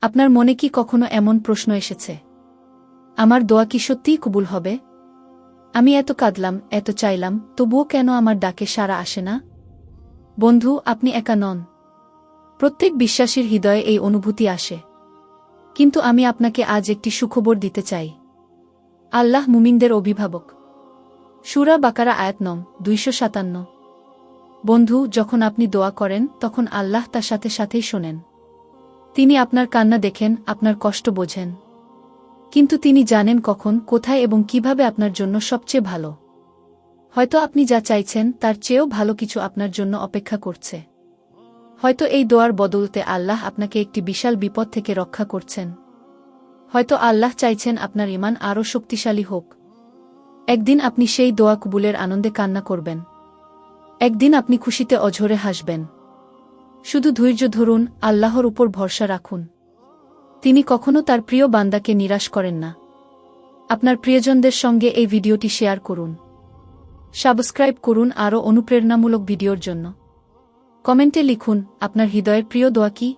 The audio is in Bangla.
আপনার মনে কি কখনো এমন প্রশ্ন এসেছে, আমার দোয়া কি সত্যিই কবুল হবে? আমি এত কাঁদলাম, এত চাইলাম, তবুও কেন আমার ডাকে সাড়া আসে না? বন্ধু, আপনি একা নন। প্রত্যেক বিশ্বাসীর হৃদয়ে এই অনুভূতি আসে। কিন্তু আমি আপনাকে আজ একটি সুখবর দিতে চাই। আল্লাহ মুমিনদের অভিভাবক। সূরা বাকারা আয়াত নং 257। বন্ধু, যখন আপনি দোয়া করেন তখন আল্লাহ তার সাথে সাথেই শোনেন। তিনি আপনার কান্না দেখেন, আপনার কষ্ট বোঝেন। কিন্তু তিনি জানেন কখন, কোথায় এবং কিভাবে আপনার জন্য সবচেয়ে ভালো। হয়তো আপনি যা চাইছেন তার চেয়েও ভালো কিছু আপনার জন্য অপেক্ষা করছে। হয়তো এই দোয়ার বদৌলতে আল্লাহ আপনাকে একটি বিশাল বিপদ থেকে রক্ষা করছেন। হয়তো আল্লাহ চাইছেন আপনার ঈমান আরও শক্তিশালী হোক। একদিন আপনি সেই দোয়া কবুলের আনন্দে কান্না করবেন। একদিন আপনি খুশিতে অঝরে হাসবেন। শুধু ধৈর্য ধরুন, আল্লাহর উপর ভরসা রাখুন। তিনি কখনো তার প্রিয় বান্দাকে নিরাশ করেন না। আপনার প্রিয়জনদের সঙ্গে এই ভিডিওটি শেয়ার করুন। সাবস্ক্রাইব করুন আরও অনুপ্রেরণামূলক ভিডিওর জন্য। কমেন্টে লিখুন আপনার হৃদয়ের প্রিয় দোয়া কি।